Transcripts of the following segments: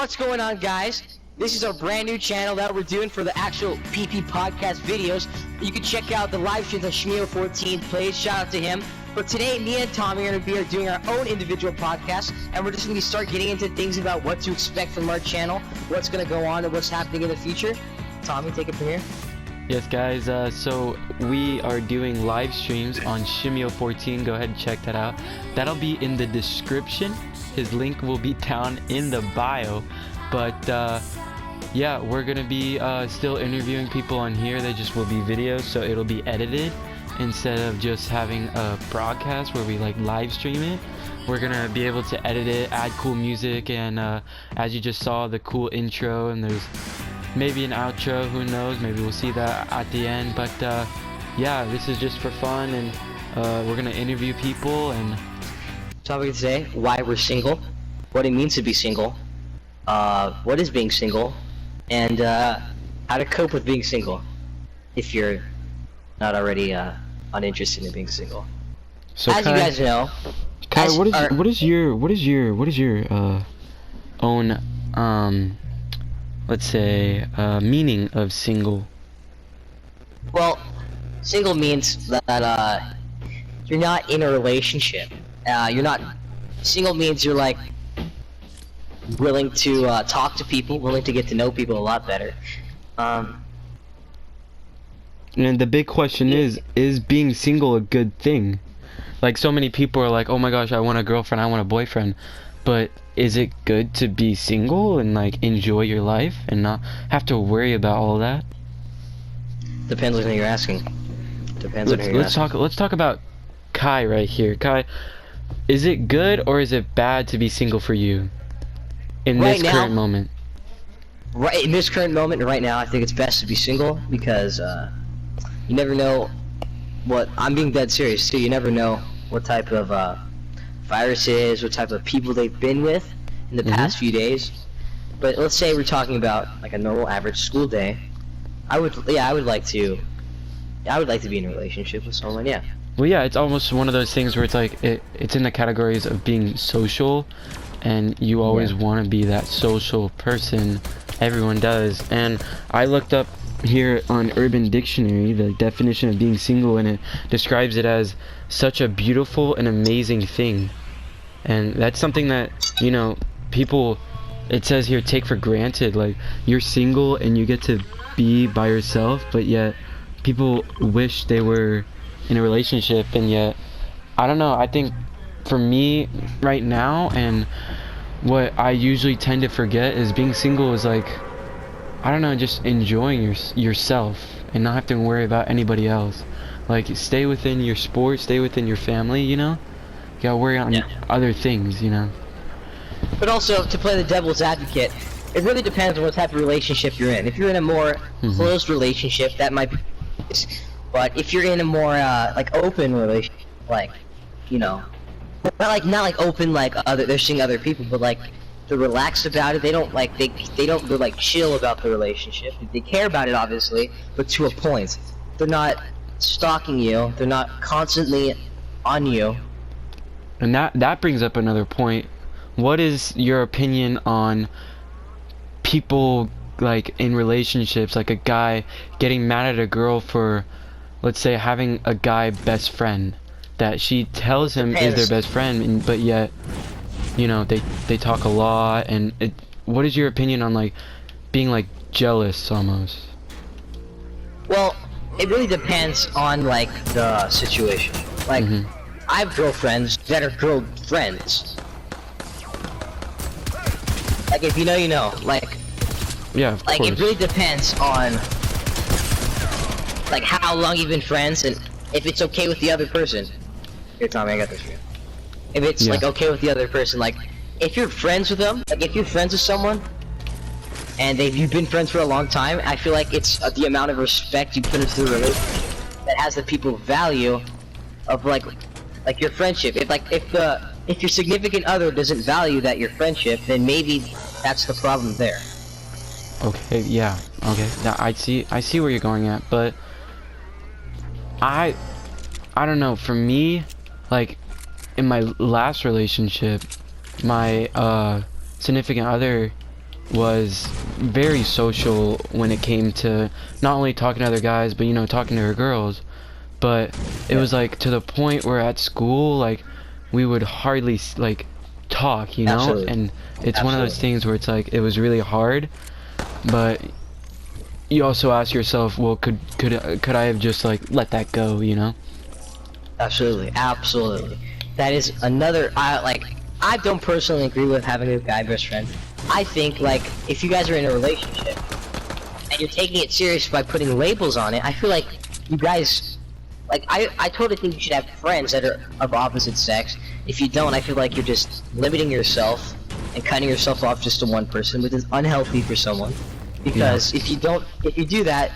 What's going on, guys? This is our brand new channel that we're doing for the actual PP podcast videos. You can check out the live streams on Shmeo14 plays. Shout out to him. But today, me and Tommy are going to be doing our own individual podcast, and we're just going to start getting into things about what to expect from our channel, what's going to go on, and what's happening in the future. Tommy, take it from here. Yes, guys, so we are doing live streams on Shmeo14. Go ahead and check that out. That'll be in the description. His link will be down in the bio. But yeah, we're gonna be still interviewing people on here. They just will be videos, so it'll be edited instead of just having a broadcast where we like live stream it. We're gonna be able to edit it, add cool music, and as you just saw, the cool intro, and there's maybe an outro, who knows, maybe we'll see that at the end. But yeah, this is just for fun, and we're gonna interview people. And Topic today: why we're single, what it means to be single, what is being single, and how to cope with being single if you're not already uninterested in being single. so As you guys know, Kai, as what is your own let's say meaning of single? well, single means that you're not in a relationship. You're not single means you're like willing to talk to people, willing to get to know people a lot better. And the big question is being single a good thing? Like, so many people are like, oh my gosh, I want a girlfriend, I want a boyfriend. But is it good to be single and like enjoy your life and not have to worry about all that? Depends on who you're asking. Depends on who you're asking. Let's talk about Kai right here. Kai, is it good or is it bad to be single for you in Right this now- current moment? Right in this current moment, right now, I think it's best to be single because you never know what. I'm being dead serious too. You never know what type of viruses, what type of people they've been with in the past few days. But let's say we're talking about like a normal, average school day. I would like to be in a relationship with someone. Yeah. Well, yeah, it's almost one of those things where it's like it's in the categories of being social, and you always want to be that social person. Everyone does. And I looked up here on Urban Dictionary the definition of being single, and it describes it as such a beautiful and amazing thing. And that's something that, you know, people, it says here, take for granted. Like, you're single and you get to be by yourself, but yet people wish they were in a relationship. And yet, I don't know, I think for me right now, and what I usually tend to forget is being single is like, I don't know, just enjoying yourself and not have to worry about anybody else. Like, stay within your sport, stay within your family, you know? You gotta worry on other things, you know? But also, to play the devil's advocate, it really depends on what type of relationship you're in. If you're in a more closed relationship, that might be. But if you're in a more like open relationship, like, you know, not like open like they're seeing other people, but like they're relaxed about it. They don't like they're like chill about the relationship. They care about it, obviously, but to a point. They're not stalking you. They're not constantly on you. And that brings up another point. What is your opinion on people like in relationships, like a guy getting mad at a girl for, let's say, having a guy best friend that she tells him is their best friend, but yet, you know, they talk a lot, and what is your opinion on like being like jealous almost? Well, it really depends on like the situation. Like, I have girlfriends that are girlfriends. Like, if you know, you know. Like, yeah, of like course. It really depends on like how long you've been friends and if it's okay with the other person. Here, Tommy, I got this for you. If it's like okay with the other person, like if you're friends with them, like if you're friends with someone and you've been friends for a long time, I feel like it's the amount of respect you put into the relationship that has the people value of like your friendship. If your significant other doesn't value your friendship, then maybe that's the problem there. Okay, yeah, okay. Now I see where you're going at, but I don't know, for me, like in my last relationship, my significant other was very social when it came to not only talking to other guys, but you know, talking to her girls. But it was like to the point where at school, like, we would hardly like talk, you know. Absolutely. And it's one of those things where it's like it was really hard, but you also ask yourself, well, could I have just like let that go, you know? Absolutely, absolutely. That is another. I don't personally agree with having a guy best friend. I think like if you guys are in a relationship and you're taking it serious by putting labels on it, I feel like you guys, like I totally think you should have friends that are of opposite sex. If you don't, I feel like you're just limiting yourself and cutting yourself off just to one person, which is unhealthy for someone. Because if you do that,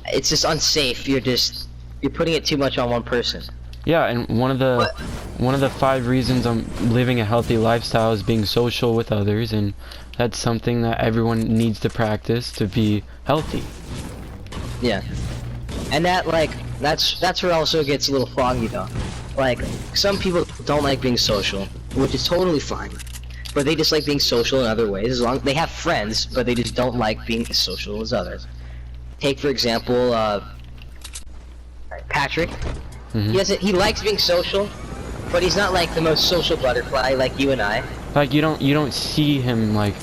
it's just unsafe. You're putting it too much on one person. Yeah, and one of the 5 reasons I'm living a healthy lifestyle is being social with others, and that's something that everyone needs to practice to be healthy. Yeah, and that's where it also gets a little foggy though. Like some people don't like being social, which is totally fine, but they just like being social in other ways. As long as they have friends, but they just don't like being as social as others. Take for example, Patrick. He likes being social, but he's not like the most social butterfly like you and I. Like you don't see him like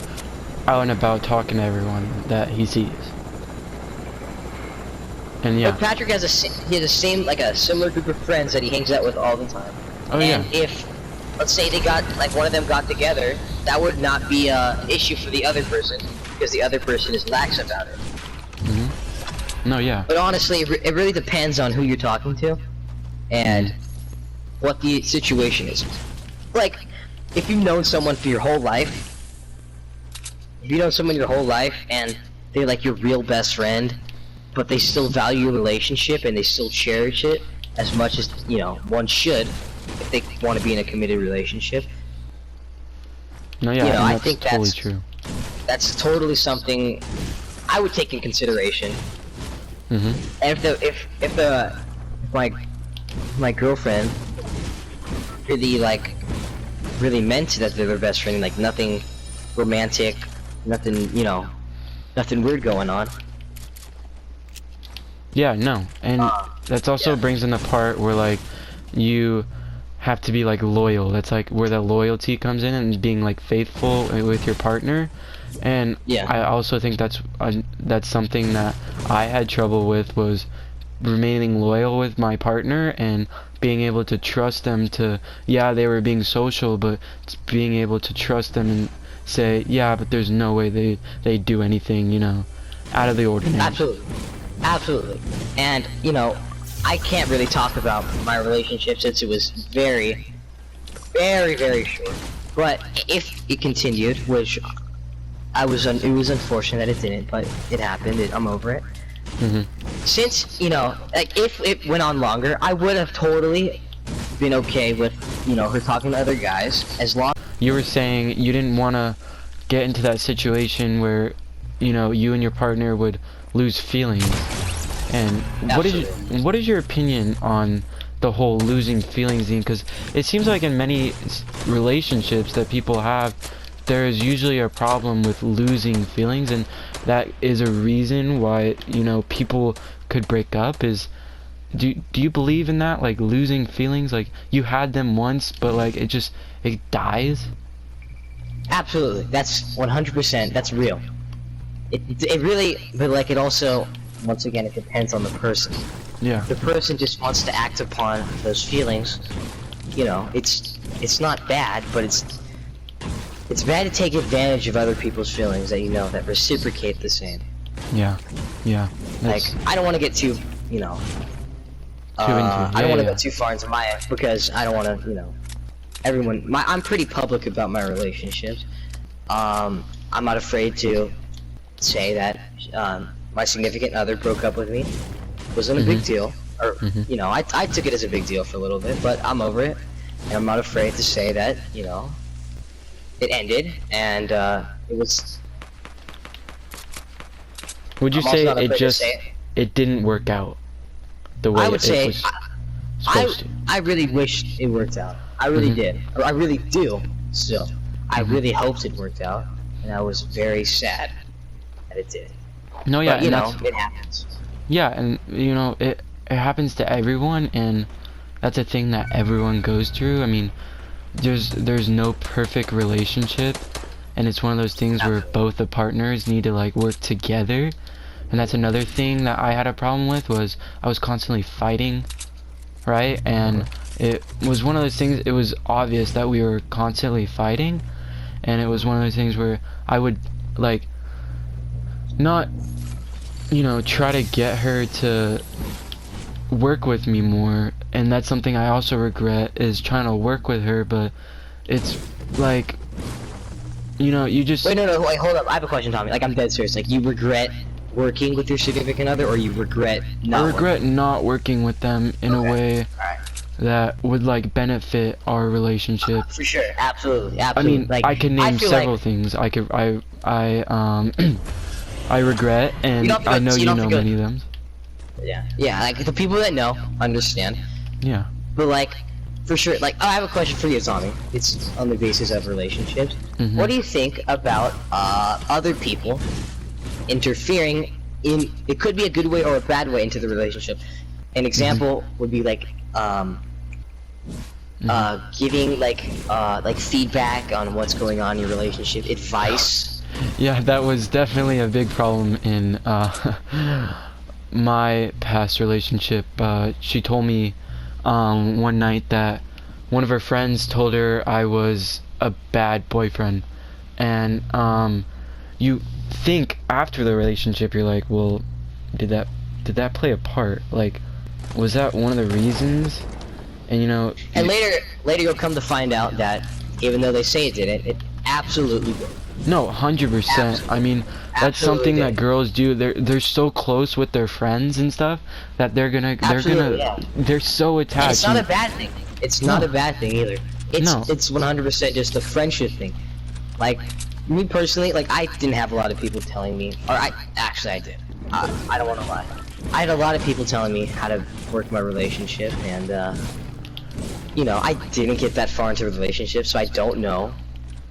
out and about talking to everyone that he sees. And yeah. But Patrick has a similar group of friends that he hangs out with all the time. Oh and yeah. if let's say one of them got together, that would not be an issue for the other person because the other person is lax about it. No, yeah. But honestly, it really depends on who you're talking to and what the situation is. Like, if you've known someone for your whole life, and they're like your real best friend, but they still value your relationship and they still cherish it as much as, you know, one should if they want to be in a committed relationship. No, yeah, you know, I that's think totally true. That's totally something I would take in consideration. And if my girlfriend really meant that they're their best friend, like nothing romantic, nothing, you know, nothing weird going on. Yeah, no, and that's also brings in the part where like you have to be like loyal. That's like where the loyalty comes in and being like faithful with your partner. And I also think that's something that I had trouble with, was remaining loyal with my partner and being able to trust them to, yeah, they were being social, but being able to trust them and say, yeah, but there's no way they do anything, you know, out of the ordinary. Absolutely. And, you know, I can't really talk about my relationship since it was very, very, very short. But if it continued, which it was unfortunate that it didn't, but it happened. I'm over it. Since, you know, like if it went on longer, I would have totally been okay with, you know, her talking to other guys as long. You were saying you didn't want to get into that situation where, you know, you and your partner would lose feelings. And what is your opinion on the whole losing feelings thing? Because it seems like in many relationships that people have, there is usually a problem with losing feelings, and that is a reason why, you know, people could break up. Do you believe in that, like losing feelings, like you had them once but like it dies? Absolutely, that's 100%. That's real. It really, but like it also, once again, it depends on the person. Yeah. The person just wants to act upon those feelings. You know, it's not bad, but it's bad to take advantage of other people's feelings that you know that reciprocate the same. Yeah. Like, I don't want to get too, you know, I don't want to go too far into my, because I don't want to, you know, I'm pretty public about my relationships. I'm not afraid to say that my significant other broke up with me. It wasn't a big deal, or you know, I took it as a big deal for a little bit, but I'm over it, and I'm not afraid to say that, you know, it ended, and it was. Would you say it didn't work out the way I would say was supposed to? I really wish it worked out. I really did. I really do still. I really hoped it worked out, and I was very sad that it did. No, yeah, But, you and know, that's, it happens. yeah, and you know, it happens to everyone, and that's a thing that everyone goes through. I mean, there's no perfect relationship, and it's one of those things where both the partners need to like work together. And that's another thing that I had a problem with, was I was constantly fighting, right? And it was one of those things, it was obvious that we were constantly fighting, and it was one of those things where I would like not, you know, try to get her to work with me more. And that's something I also regret, is trying to work with her, but it's like, you know, you just... Wait, no, wait, hold up. I have a question, Tommy. Like, I'm dead serious. Like, you regret working with your significant other, or you regret not? I regret not working with them in a way that would like benefit our relationship. For sure, absolutely. I mean, like, I can name feel several like, things. I regret, and You don't have to go- I know you you don't know have to go- many of them. yeah, like the people that know understand. Yeah. But like, for sure, like, I have a question for you, Tommy. It's on the basis of relationships. Mhm. What do you think about other people interfering in? It could be a good way or a bad way into the relationship. An example would be like giving like feedback on what's going on in your relationship, advice. Yeah, that was definitely a big problem in my past relationship. She told me one night that one of her friends told her I was a bad boyfriend, and you think after the relationship, you're like, well, did that play a part? Like, was that one of the reasons? And you know, And later you'll come to find out that even though they say it didn't, it absolutely did. no, 100%. I mean, that's something Absolutely. that girls do. They're so close with their friends and stuff that Absolutely, yeah. they're so And attached. it's not a bad thing. It's not No. a bad thing either. It's No. it's 100% just a friendship thing. Like, me personally, like, I didn't have a lot of people telling me, or I did. I don't want to lie. I had a lot of people telling me how to work my relationship, and you know, I didn't get that far into a relationship, so I don't know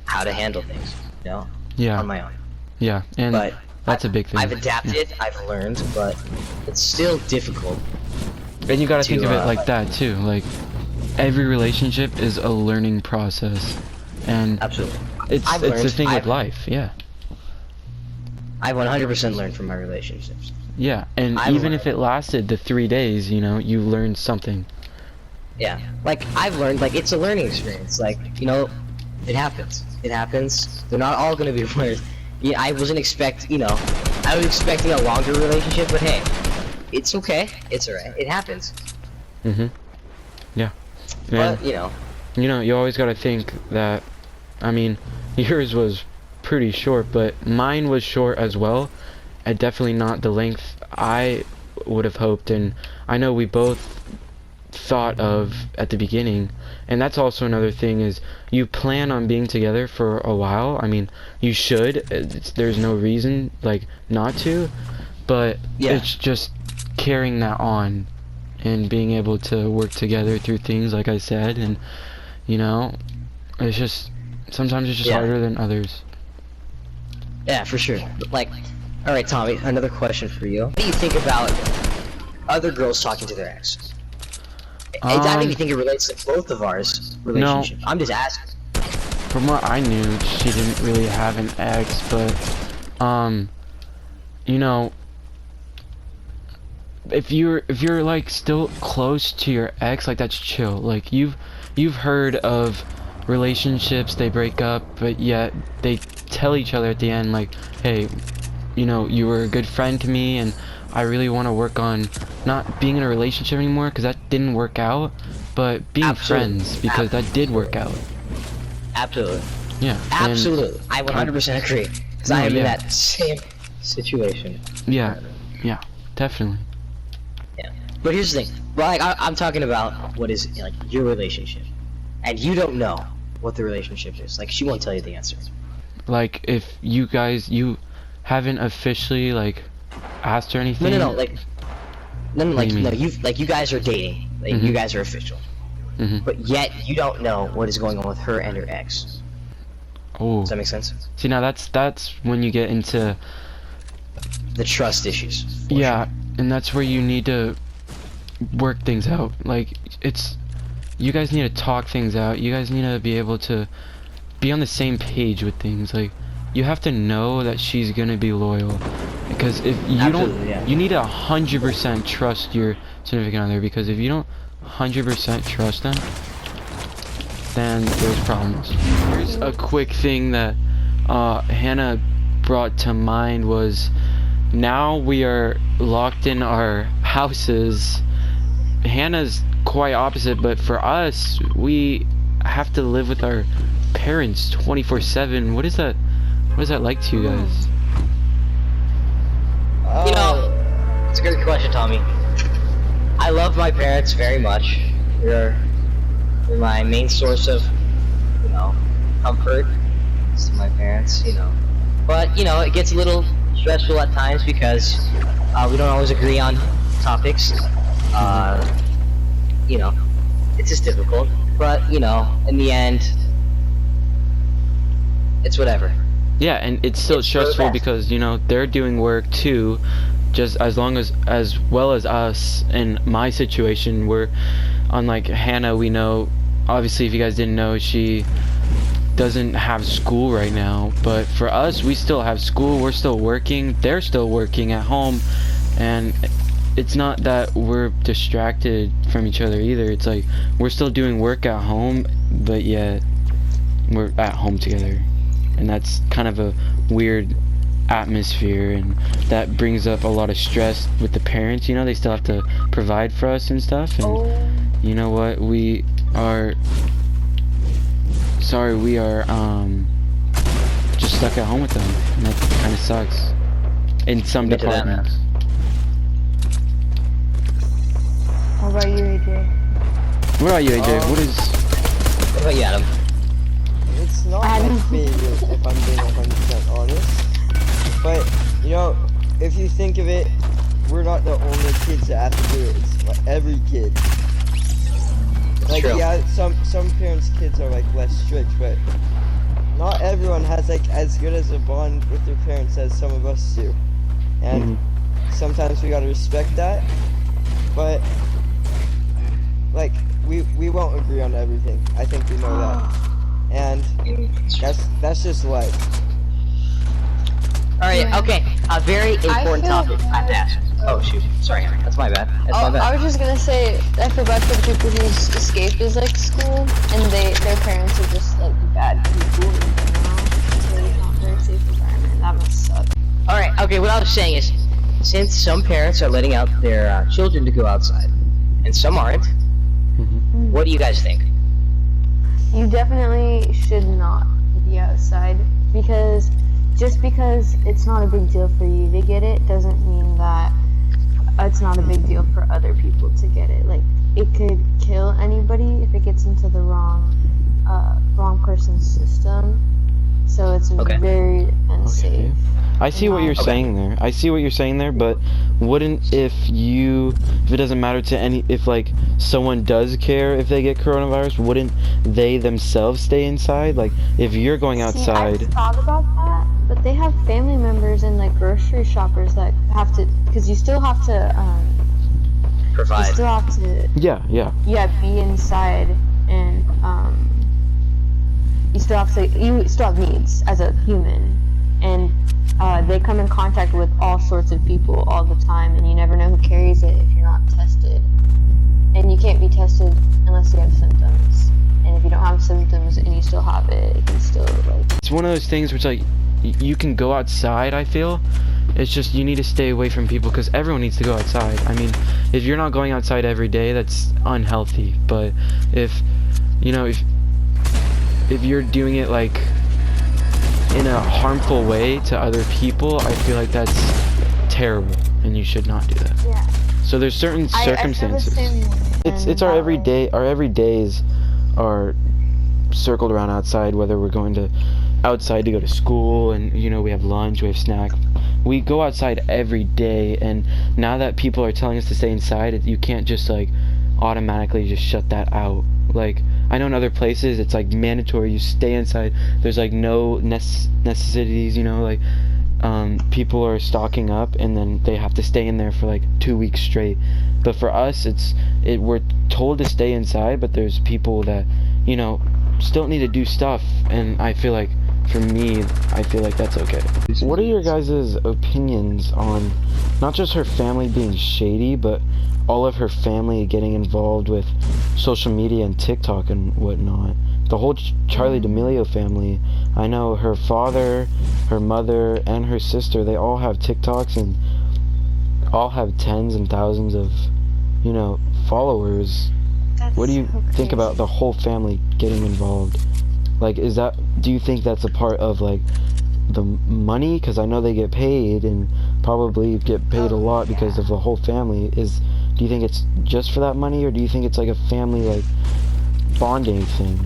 how to handle things, you know, Yeah, on my own. yeah, and But that's a big thing. I've adapted, I've learned, but it's still difficult. And you gotta to, think of it like that too. Like, every relationship is a learning process, and Absolutely. it's I've the learned. thing with life. Yeah, I've 100% learned from my relationships. yeah, and I've even learned. if it lasted the 3 days, you know, you learned something. Yeah, like, I've learned, like, it's a learning experience. Like, you know, it happens. It happens. They're not all gonna be winners. Yeah, I wasn't Mm-hmm. I was expecting a longer relationship, but hey, it's okay. It's alright. It happens. Yeah. But, And you know, you always gotta think that, I mean, yours was pretty short, but mine was short as well, and definitely not the length I would have hoped, and I know we both thought of at the beginning. And that's also another thing, is you plan on being together for a while. I mean, you should. There's no reason like not to, but Yeah. it's just carrying that on and being able to work together through things, like I said. And you know, it's just sometimes it's just Yeah. harder than others. yeah, for sure. But, like, alright, Tommy, another question for you. What do you think about other girls talking to their ex? I don't even think it relates to both of ours relationship. I'm just asking. From what I knew, she didn't really have an ex, but you know, if you're like still close to your ex, like, that's chill. Like, you've heard of relationships, they break up, but yet they tell each other at the end, like, hey, you know, you were a good friend to me, and I really want to work on not being in a relationship anymore because that didn't work out, but being Absolutely. friends because that did work out. Absolutely. Yeah. and- Absolutely. I 100% agree. Because I am in yeah. that same situation. Yeah, definitely. Yeah. But here's the thing. Well, like, I'm talking about what is, like, your relationship. And you don't know what the relationship is. Like, she won't tell you the answer. Like, if you haven't officially, like, asked her anything. No, like, do like, you mean? no, you guys are dating. Like, Mhm. you guys are official. Mhm. But yet, you don't know what is going on with her and her ex. Oh, Does that make sense? see now that's when you get into The trust issues. yeah, and that's where you need to work things out. Like you guys need to talk things out. You guys need to be able to be on the same page with things. Like you have to know that she's gonna be loyal, because if you Absolutely, don't, yeah. you need to 100% trust your significant other, because if you don't 100% trust them, then there's problems. Here's a quick thing that Hannah brought to mind was, now we are locked in our houses. Hannah's quite opposite, but for us, we have to live with our parents 24/7. What is that like to you guys? You know, it's a good question, Tommy. I love my parents very much. They're my main source of, comfort. To my parents, But, it gets a little stressful at times because we don't always agree on topics. It's just difficult. But, in the end, it's whatever. Yeah, and it's still It's for the stressful best. because they're doing work too, just as well as us. In my situation, we're unlike Hannah. We know, obviously, if you guys didn't know, she doesn't have school right now, but for us, we still have school. We're still working. They're still working at home, and it's not that we're distracted from each other either. It's like we're still doing work at home, but yet we're at home together, and that's kind of a weird atmosphere, and that brings up a lot of stress with the parents. They still have to provide for us and stuff, and you know what, we are just stuck at home with them, and that kind of sucks in some Admit to that, man. departments. How about you, AJ? What about you, AJ? What about you, Adam? It's not my favorite, if I'm being 100% honest. But, if you think of it, we're not the only kids that have to do it. It's like every kid. Like, True. yeah, some parents' kids are, like, less strict, but not everyone has, like, as good as a bond with their parents as some of us do. And sometimes we gotta respect that. But, like, we won't agree on everything. I think we know that. And that's just life. Alright, okay. A very important feel topic I have to ask. Oh, shoot. Sorry, that's my bad. That's my I bad. was just gonna say, I feel bad for the people whose escape is like school, and their parents are just like bad people. It's really not a very safe environment. That must suck. Alright, okay, what I was saying is, since some parents are letting out their children to go outside, and some aren't, what do you guys think? You definitely should not be outside, because just because it's not a big deal for you to get it doesn't mean that it's not a big deal for other people to get it. Like, it could kill anybody if it gets into the wrong person's system. So it's Okay. very unsafe. I see what you're saying there. I see what you're saying there, but wouldn't if it doesn't matter to if like someone does care if they get coronavirus, wouldn't they themselves stay inside? Like if you're going outside. See, I thought about that, but they have family members and like grocery shoppers that have to, because you still have to Provide. Yeah. be inside, and you still have needs as a human, and they come in contact with all sorts of people all the time, and you never know who carries it if you're not tested. And you can't be tested unless you have symptoms. And if you don't have symptoms and you still have it, it can still like. It's one of those things which like you can go outside, I feel. It's just you need to stay away from people because everyone needs to go outside. I mean, if you're not going outside every day, that's unhealthy. But if you're doing it like in a harmful way to other people, I feel like that's terrible and you should not do that. Yeah. So there's certain circumstances. I feel the same way. It's our everyday. Our everydays are circled around outside. Whether we're going to outside to go to school, and we have lunch, we have snack. We go outside every day, and now that people are telling us to stay inside, you can't just like automatically just shut that out. Like I know in other places it's like mandatory, you stay inside. There's like no necessities, you know, like people are stocking up and then they have to stay in there for like 2 weeks straight. But for us, we're told to stay inside, but there's people that, you know, still need to do stuff, and I feel like, for me, I feel like that's okay. What are your guys' opinions on not just her family being shady, but all of her family getting involved with social media and TikTok and whatnot? The whole Charli D'Amelio family, I know her father, her mother, and her sister, they all have TikToks and all have tens and thousands of, you know, followers. What do you think about the whole family getting involved? Like, do you think that's a part of, like, the money? Because I know they get paid and probably get paid a lot because of the whole family. Do you think it's just for that money, or do you think it's like a family, like, bonding thing?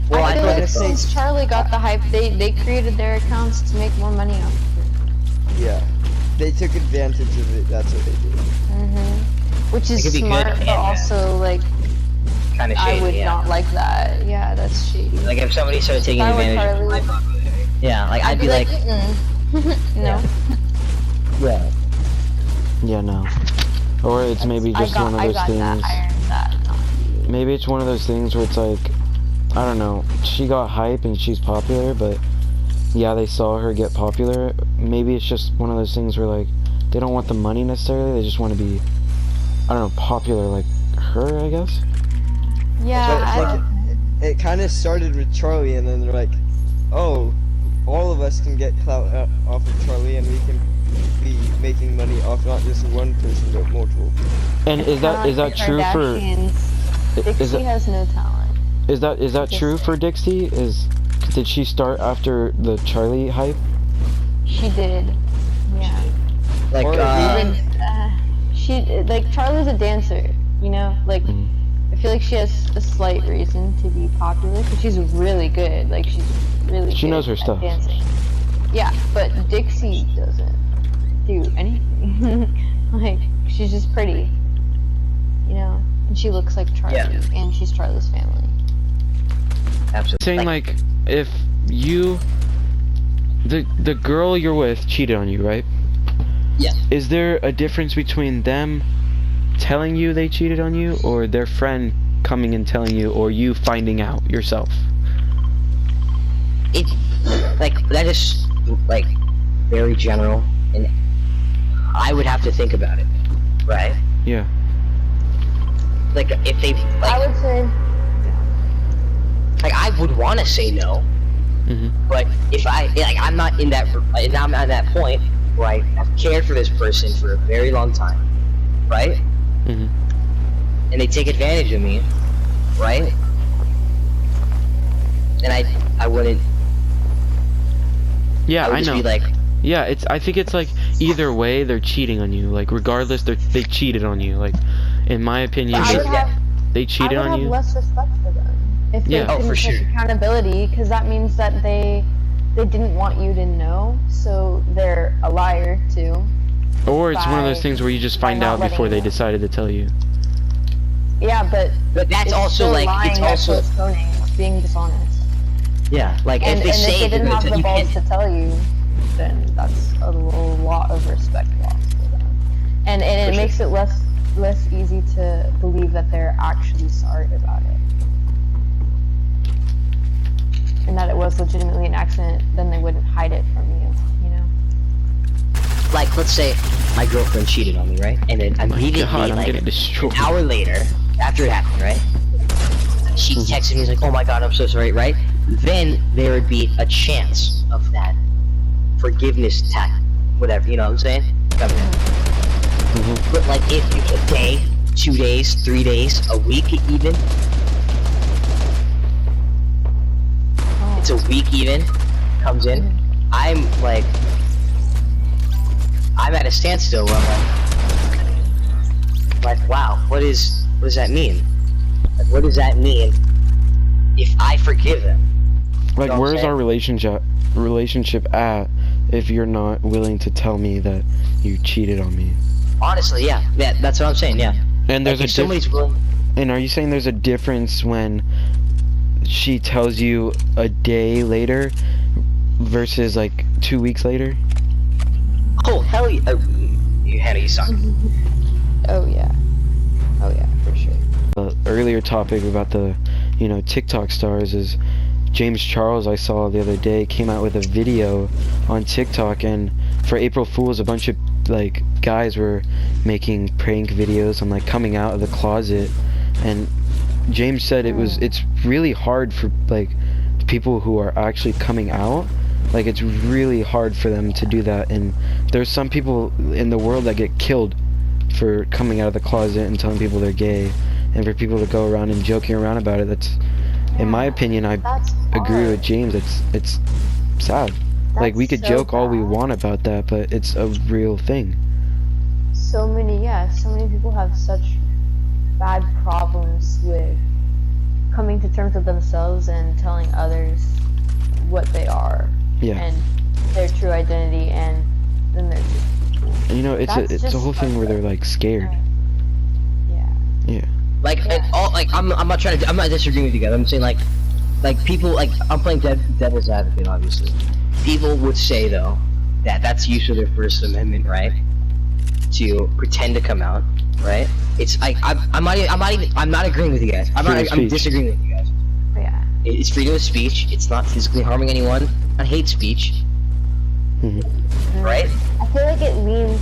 Well, I feel I like think since Charli got the hype, they created their accounts to make more money off of it. Yeah. They took advantage of it, that's what they did. Which is It could be smart, good but and also, like, kind of shady. I would yeah. not like that. Yeah, that's shady. Like if somebody started taking If I were advantage of my Charli, popularity. Yeah, like I'd be like, no. yeah. Yeah, no. Or it's maybe just one of those things. Maybe it's one of those things where it's like, I don't know, she got hype and she's popular, but yeah, they saw her get popular. Maybe it's just one of those things where, like, they don't want the money necessarily, they just want to be, I don't know, popular like her, I guess? Yeah, It kind of started with Charli, and then they're like, oh, all of us can get clout off of Charli, and we can be making money off not just one person, but multiple people. And is that true for... Dixie has no talent. Is that true for Dixie? Did she start after the Charli hype? She did. Yeah. Like Or Charli's a dancer, you know? Like, I feel like she has a slight reason to be popular, because she's really good. Like, she's really She good knows her at stuff. dancing. Yeah, but Dixie doesn't do anything. Like, she's just pretty, you know? And she looks like Charli, Yeah. and she's Charli's family. absolutely. Saying like, if you... The girl you're with cheated on you, right? Yeah. Is there a difference between them telling you they cheated on you, or their friend coming and telling you, or you finding out yourself? It like that is like very general, and I would have to think about it, right? Yeah. Like if they I like, would say, I would want to say no, but if I'm not in that, and I'm at that point where I have cared for this person for a very long time, right? And they take advantage of me, right? Then I wouldn't. Yeah, I would I just know. be like, Yeah, I think it's like either way they're cheating on you. Like regardless, they cheated on you. Like, in my opinion, I would have, they cheated I would on have you. less respect for them if they Yeah. couldn't for take sure. accountability, because that means that they didn't want you to know, so they're a liar too. Or it's one of those by- things where you just by find not out letting before you they know. decided to tell you. Yeah, but that's it's also still like lying, it's that's also postponing, it's being dishonest. yeah, like And if they if say they didn't that have the you balls can't, to tell you, then that's a lot of respect lost for them. And it sure. makes it less easy to believe that they're actually sorry about it. And that it was legitimately an accident, then they wouldn't hide it from you, you know? like let's say my girlfriend cheated on me, right? And then immediately, God, I'm like getting destroyed. an hour later, after it happened, right? She texted me, like, "Oh my God, I'm so sorry," right? Then there would be a chance of that forgiveness whatever, you know what I'm saying? Coming in. But like if a day, 2 days, 3 days, a week even, it's a week even, comes in, I'm at a standstill where I'm like, wow, what does that mean? Like, what does that mean if I forgive them? Like, know what I'm where's saying? our relationship at if you're not willing to tell me that you cheated on me? Honestly, yeah, that's what I'm saying, yeah. And there's Like, if a somebody's willing, And are you saying there's a difference when she tells you a day later versus like 2 weeks later? Oh hell yeah! Hannah, you suck. Oh yeah. Oh yeah, for sure. The earlier topic about the, TikTok stars is James Charles, I saw the other day, came out with a video on TikTok, and for April Fools, a bunch of like guys were making prank videos on like coming out of the closet, and James said it's really hard for like people who are actually coming out. Like, it's really hard for them to do that, and there's some people in the world that get killed for coming out of the closet and telling people they're gay, and for people to go around and joking around about it. That's, in my opinion, I agree with James. It's sad. Like, we could so joke all we bad. want about that, but it's a real thing. So many people have such bad problems with coming to terms with themselves and telling others what they are. Yeah. And their true identity, and then they're just, And it's a whole thing where they're like scared. yeah. Yeah. Like, Yeah. I'm not disagreeing with you guys. I'm saying like people, like, I'm playing devil's advocate, obviously. People would say though that that's use of their First Amendment right to pretend to come out, right? It's like I'm not agreeing with you guys. I'm disagreeing with you guys. Yeah. It's freedom of speech. It's not physically harming anyone. Not hate speech, right? I feel like it leans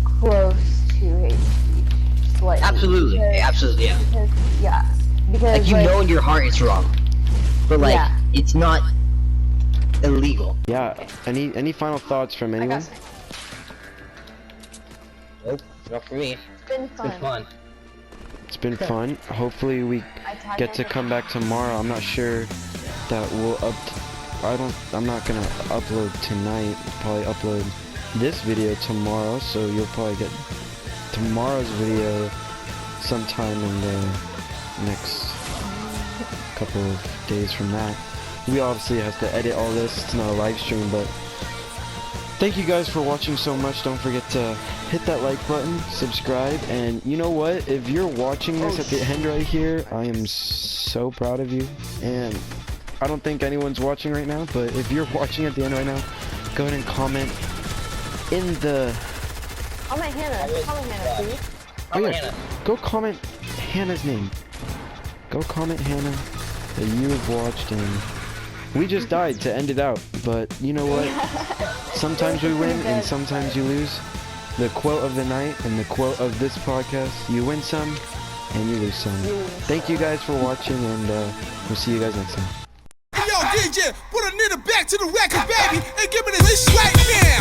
close to hate speech. Slightly. Absolutely, absolutely, yeah. Because Like, you know in your heart it's wrong, but like Yeah. it's not illegal. Yeah. Any final thoughts from anyone? Nope, not for me. It's been It's been fun. It's been fun. Hopefully we get to come back tomorrow. I'm not sure that we'll I'm not gonna upload tonight. Probably upload this video tomorrow, so you'll probably get tomorrow's video sometime in the next couple of days from that. We obviously have to edit all this. It's not a live stream, but thank you guys for watching so much. Don't forget to hit that like button, subscribe, and you know what? If you're watching this at the end right here, I am so proud of you. And I don't think anyone's watching right now, but if you're watching at the end right now, go ahead and comment in the... Comment Hannah. Comment Hannah, please. Oh yeah, Hannah. go comment Hannah's name. Go comment Hannah that you have watched, and we just died to end it out, but you know what? Sometimes we win and sometimes you lose. The quote of the night and the quote of this podcast: you win some and you lose some. Thank you guys for watching, and we'll see you guys next time. Yo, DJ, put a nigga back to the record, baby, and give me this right now.